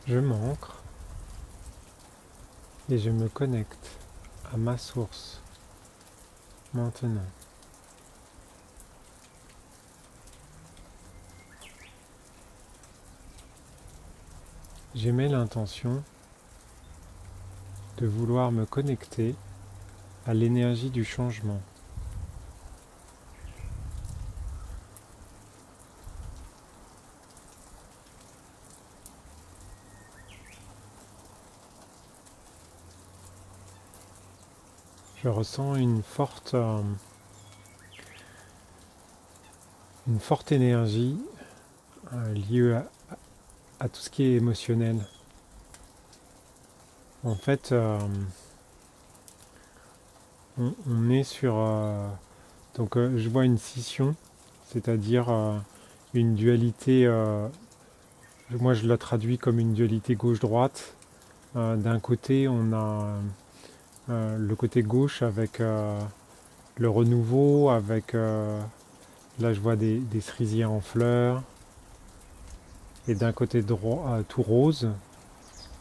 Je m'ancre et je me connecte à ma source maintenant. J'émets l'intention de vouloir me connecter à l'énergie du changement. Je ressens une forte énergie liée à tout ce qui est émotionnel. En fait, on est sur... je vois une scission, c'est-à-dire une dualité, moi je la traduis comme une dualité gauche-droite. D'un côté, on a le côté gauche avec le renouveau, avec... là, je vois des cerisiers en fleurs. Et d'un côté droit, tout rose.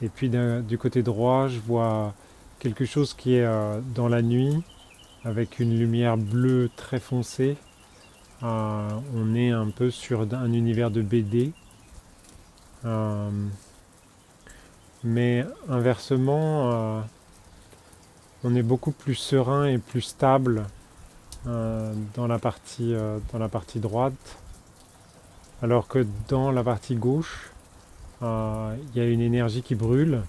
Et puis du côté droit, je vois quelque chose qui est dans la nuit, avec une lumière bleue très foncée. On est un peu sur un univers de BD. Euh, mais inversement, on est beaucoup plus serein et plus stable dans la partie droite, alors que dans la partie gauche, il y a une énergie qui brûle.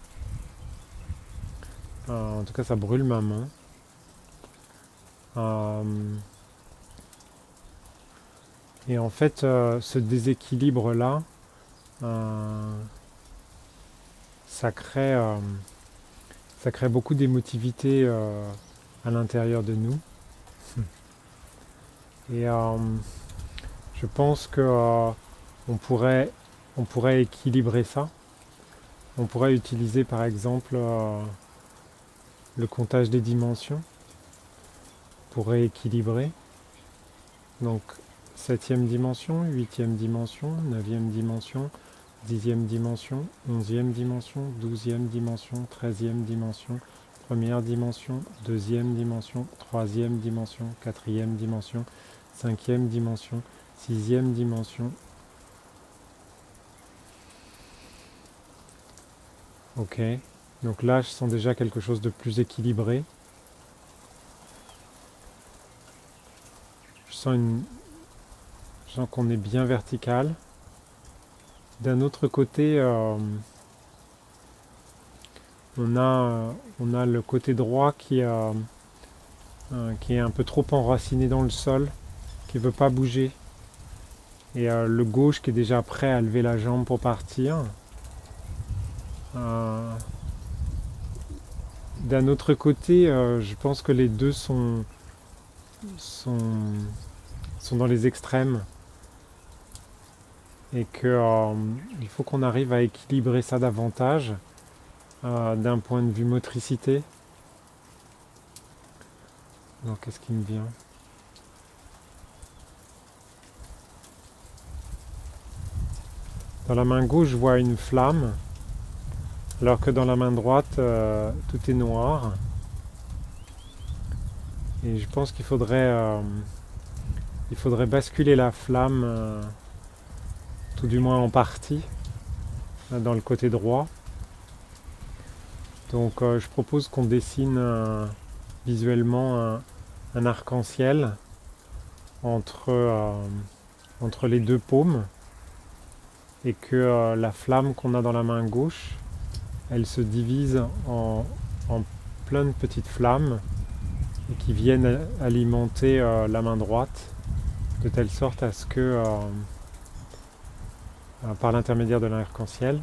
En tout cas, ça brûle ma main. Et en fait, ce déséquilibre-là, euh, ça crée, euh, ça crée beaucoup d'émotivité à l'intérieur de nous. Et je pense que on pourrait équilibrer ça. On pourrait utiliser par exemple le comptage des dimensions pour rééquilibrer. Donc septième dimension, huitième dimension, neuvième dimension, dixième dimension, onzième dimension, douzième dimension, treizième dimension, première dimension, deuxième dimension, troisième dimension, quatrième dimension, cinquième dimension, sixième dimension. Ok, donc là je sens déjà quelque chose de plus équilibré. Je sens, je sens qu'on est bien vertical. D'un autre côté, on a le côté droit qui est un peu trop enraciné dans le sol, qui ne veut pas bouger. Et le gauche qui est déjà prêt à lever la jambe pour partir. Euh, D'un autre côté, je pense que les deux sont, sont dans les extrêmes et que il faut qu'on arrive à équilibrer ça davantage d'un point de vue motricité. Donc qu'est-ce qui me vient? Dans la main gauche, je vois une flamme, alors que dans la main droite, tout est noir. Et je pense il faudrait basculer la flamme, tout du moins en partie, dans le côté droit. Donc je propose qu'on dessine visuellement un arc-en-ciel entre, entre les deux paumes et que la flamme qu'on a dans la main gauche, elle se divise en plein de petites flammes et qui viennent alimenter la main droite de telle sorte à ce que, par l'intermédiaire de l'arc-en-ciel,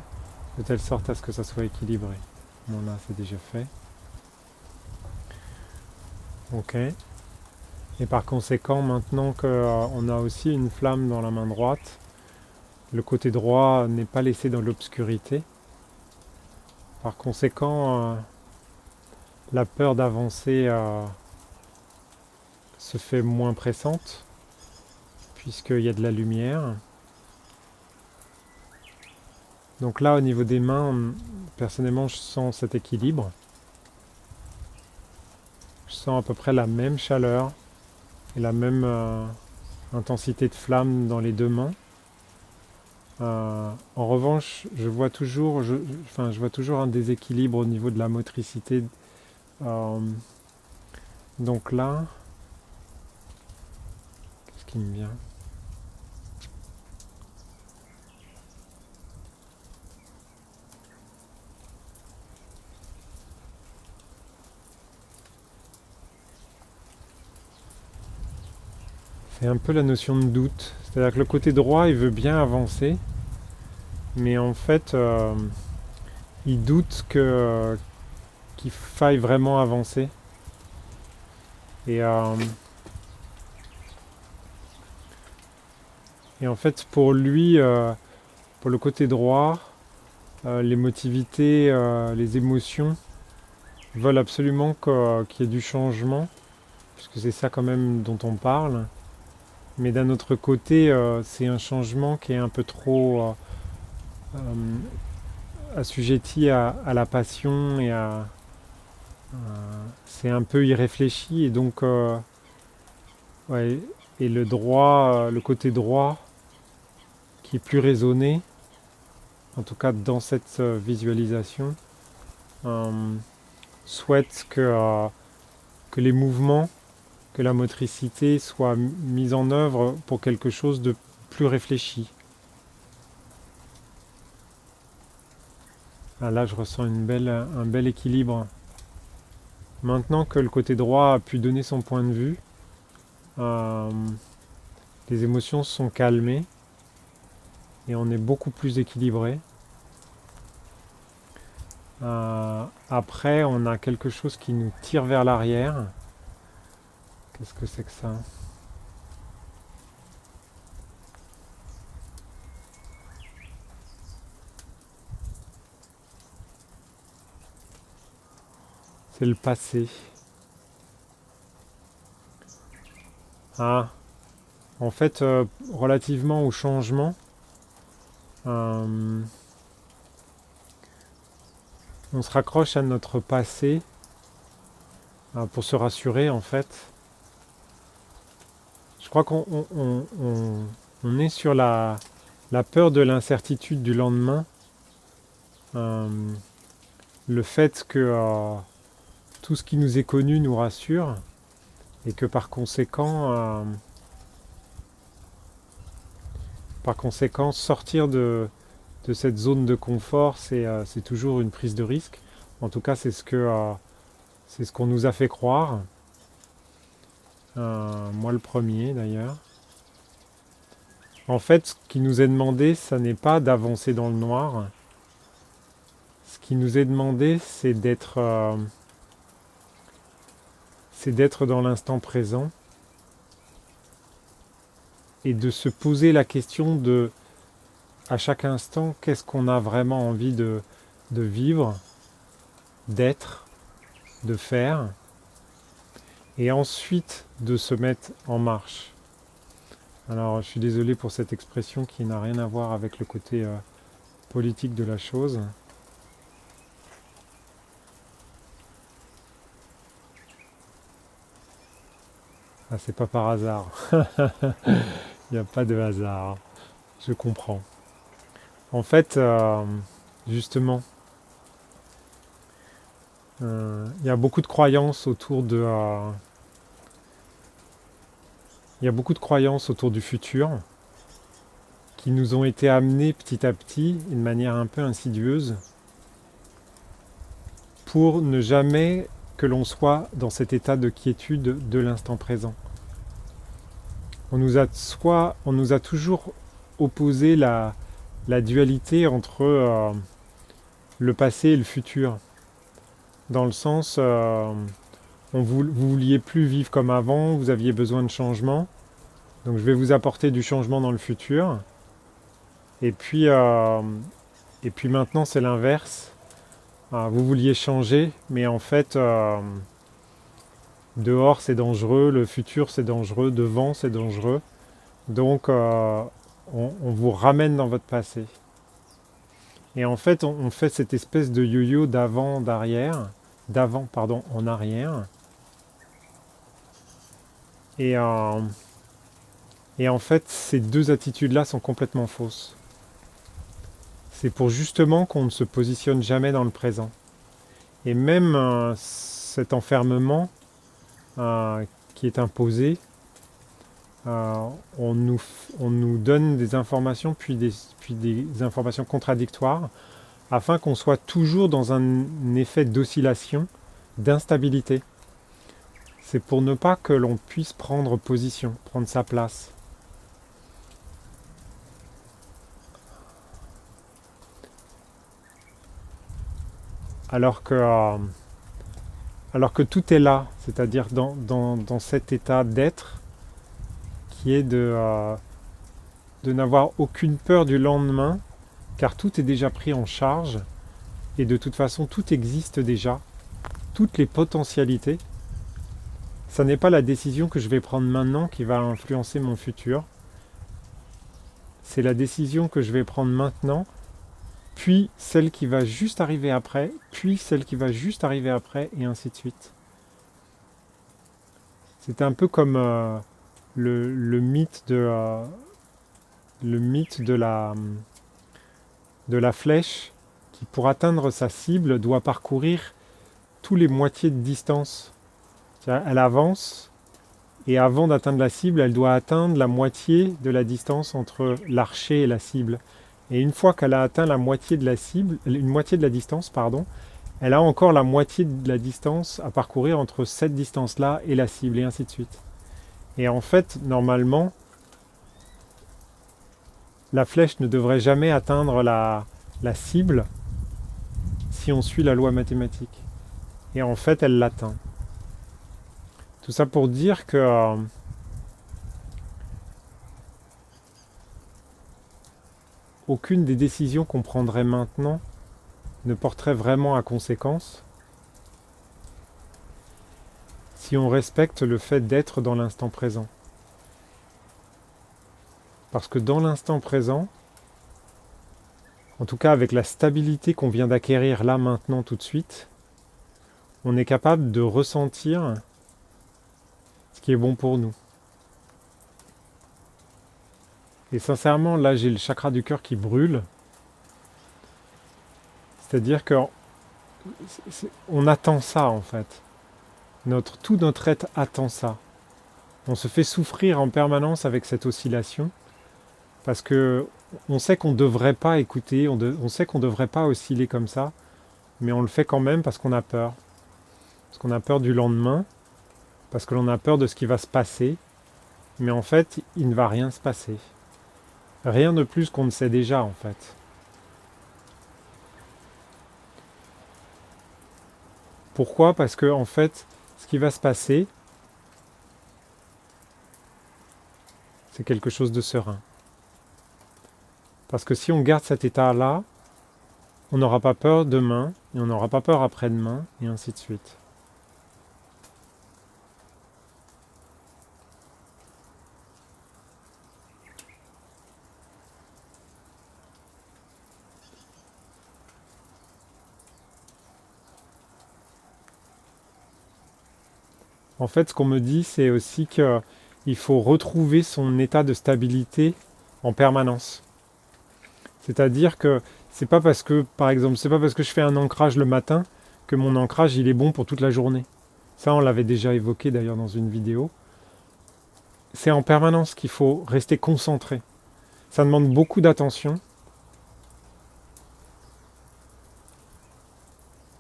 de telle sorte à ce que ça soit équilibré. Bon là c'est déjà fait. Ok. Et par conséquent, maintenant qu'on a aussi une flamme dans la main droite, le côté droit n'est pas laissé dans l'obscurité. Par conséquent, la peur d'avancer se fait moins pressante, puisqu'il y a de la lumière. Donc là, au niveau des mains, personnellement, je sens cet équilibre. Je sens à peu près la même chaleur et la même intensité de flamme dans les deux mains. En revanche, je vois toujours un déséquilibre au niveau de la motricité. Euh, donc là, qu'est-ce qui me vient? C'est un peu la notion de doute. C'est-à-dire que le côté droit, il veut bien avancer, mais en fait, il doute qu'il faille vraiment avancer. Et, euh, et en fait, pour lui, pour le côté droit, l'émotivité, les émotions veulent absolument qu'il y ait du changement, puisque c'est ça quand même dont on parle. Mais d'un autre côté, c'est un changement qui est un peu trop assujetti à la passion c'est un peu irréfléchi et donc ouais, et le droit, le côté droit qui est plus raisonné, en tout cas dans cette visualisation, euh, souhaite que les mouvements, que la motricité soient mise en œuvre pour quelque chose de plus réfléchi. Ah, là, je ressens un bel équilibre. Maintenant que le côté droit a pu donner son point de vue, euh, les émotions se sont calmées et on est beaucoup plus équilibré. Après, on a quelque chose qui nous tire vers l'arrière. Qu'est-ce que c'est que ça? C'est le passé. Ah, en fait, relativement au changement, euh, on se raccroche à notre passé pour se rassurer en fait. Je crois on est sur la peur de l'incertitude du lendemain. Euh, le fait que tout ce qui nous est connu nous rassure et que par conséquent sortir de cette zone de confort, c'est toujours une prise de risque. En tout cas, c'est ce qu'on nous a fait croire. Moi le premier d'ailleurs. En fait, ce qui nous est demandé, ça n'est pas d'avancer dans le noir. Ce qui nous est demandé, c'est d'être dans l'instant présent et de se poser la question de, à chaque instant, qu'est-ce qu'on a vraiment envie de vivre, d'être, de faire, et ensuite de se mettre en marche. Alors, je suis désolé pour cette expression qui n'a rien à voir avec le côté politique de la chose. Ah, c'est pas par hasard. Il n'y a pas de hasard. Je comprends. En fait, justement, il y a beaucoup de croyances il y a beaucoup de croyances autour du futur qui nous ont été amenées petit à petit, d'une manière un peu insidieuse, pour ne jamais que l'on soit dans cet état de quiétude de l'instant présent. On nous a toujours opposé la dualité entre le passé et le futur. Dans le sens, vous vouliez plus vivre comme avant, vous aviez besoin de changement. Donc je vais vous apporter du changement dans le futur. Et puis, maintenant c'est l'inverse. Vous vouliez changer, mais en fait, dehors c'est dangereux, le futur c'est dangereux, devant c'est dangereux. Donc on vous ramène dans votre passé. Et en fait, on fait cette espèce de yo-yo d'avant en arrière. Et, et en fait, ces deux attitudes-là sont complètement fausses. C'est pour justement qu'on ne se positionne jamais dans le présent. Et même cet enfermement qui est imposé, on nous donne des informations puis des informations contradictoires afin qu'on soit toujours dans un effet d'oscillation, d'instabilité. C'est pour ne pas que l'on puisse prendre position, prendre sa place. Alors que tout est là, c'est-à-dire dans cet état d'être qui est de n'avoir aucune peur du lendemain, car tout est déjà pris en charge, et de toute façon tout existe déjà, toutes les potentialités. Ça n'est pas la décision que je vais prendre maintenant qui va influencer mon futur, c'est la décision que je vais prendre maintenant, puis celle qui va juste arriver après, puis celle qui va juste arriver après, et ainsi de suite. C'est un peu comme le mythe de la flèche qui, pour atteindre sa cible, doit parcourir tous les moitiés de distance. Elle avance, et avant d'atteindre la cible, elle doit atteindre la moitié de la distance entre l'archer et la cible. Et une fois qu'elle a atteint la moitié de la cible, une moitié de la distance, pardon, elle a encore la moitié de la distance à parcourir entre cette distance-là et la cible, et ainsi de suite. Et en fait, normalement, la flèche ne devrait jamais atteindre la cible si on suit la loi mathématique. Et en fait, elle l'atteint. Tout ça pour dire que aucune des décisions qu'on prendrait maintenant ne porterait vraiment à conséquence si on respecte le fait d'être dans l'instant présent. Parce que dans l'instant présent, en tout cas avec la stabilité qu'on vient d'acquérir là, maintenant, tout de suite, on est capable de ressentir ce qui est bon pour nous. Et sincèrement, là, j'ai le chakra du cœur qui brûle. C'est-à-dire qu'on attend ça, en fait. Tout notre être attend ça. On se fait souffrir en permanence avec cette oscillation, parce que on sait qu'on ne devrait pas écouter, on sait qu'on ne devrait pas osciller comme ça, mais on le fait quand même parce qu'on a peur. Parce qu'on a peur du lendemain, parce que l'on a peur de ce qui va se passer, mais en fait, il ne va rien se passer. Rien de plus qu'on ne sait déjà, en fait. Pourquoi ? Parce que, en fait, ce qui va se passer, c'est quelque chose de serein. Parce que si on garde cet état-là, on n'aura pas peur demain, et on n'aura pas peur après-demain, et ainsi de suite. En fait, ce qu'on me dit, c'est aussi qu'il faut retrouver son état de stabilité en permanence. C'est-à-dire que c'est pas parce que, par exemple, c'est pas parce que je fais un ancrage le matin que mon ancrage il est bon pour toute la journée. Ça, on l'avait déjà évoqué d'ailleurs dans une vidéo. C'est en permanence qu'il faut rester concentré. Ça demande beaucoup d'attention.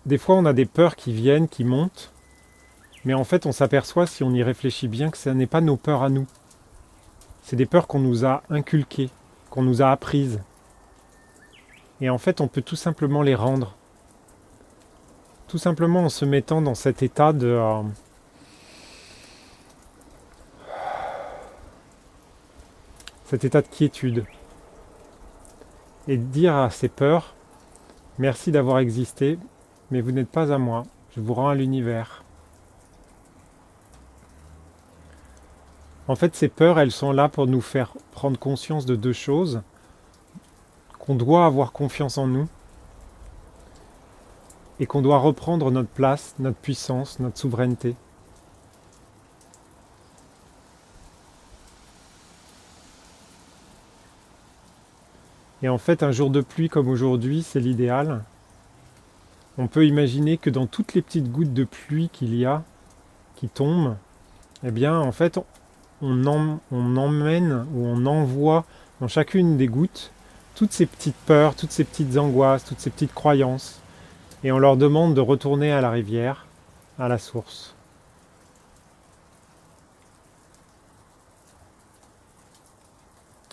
Des fois, on a des peurs qui viennent, qui montent. Mais en fait, on s'aperçoit, si on y réfléchit bien, que ce n'est pas nos peurs à nous. C'est des peurs qu'on nous a inculquées, qu'on nous a apprises. Et en fait, on peut tout simplement les rendre. Tout simplement en se mettant dans cet état de... cet état de quiétude. Et dire à ces peurs, merci d'avoir existé, mais vous n'êtes pas à moi, je vous rends à l'univers. En fait, ces peurs, elles sont là pour nous faire prendre conscience de deux choses. Qu'on doit avoir confiance en nous et qu'on doit reprendre notre place, notre puissance, notre souveraineté. Et en fait, un jour de pluie comme aujourd'hui, c'est l'idéal. On peut imaginer que dans toutes les petites gouttes de pluie qu'il y a, qui tombent, eh bien, en fait, on emmène ou on envoie dans chacune des gouttes toutes ces petites peurs, toutes ces petites angoisses, toutes ces petites croyances, et on leur demande de retourner à la rivière, à la source.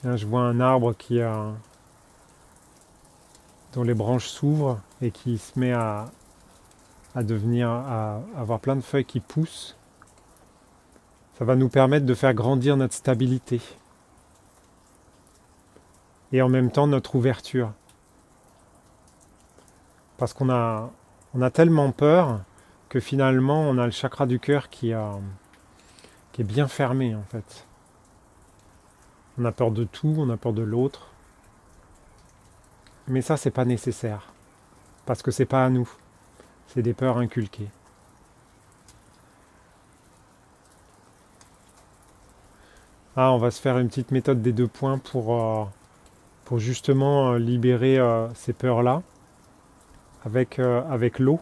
Là, je vois un arbre dont les branches s'ouvrent et qui se met à avoir plein de feuilles qui poussent. Ça va nous permettre de faire grandir notre stabilité et en même temps notre ouverture. Parce on a tellement peur que finalement on a le chakra du cœur qui est bien fermé en fait. On a peur de tout, on a peur de l'autre. Mais ça, c'est pas nécessaire. Parce que c'est pas à nous. C'est des peurs inculquées. Ah, on va se faire une petite méthode des 2 points pour justement libérer ces peurs-là avec l'eau.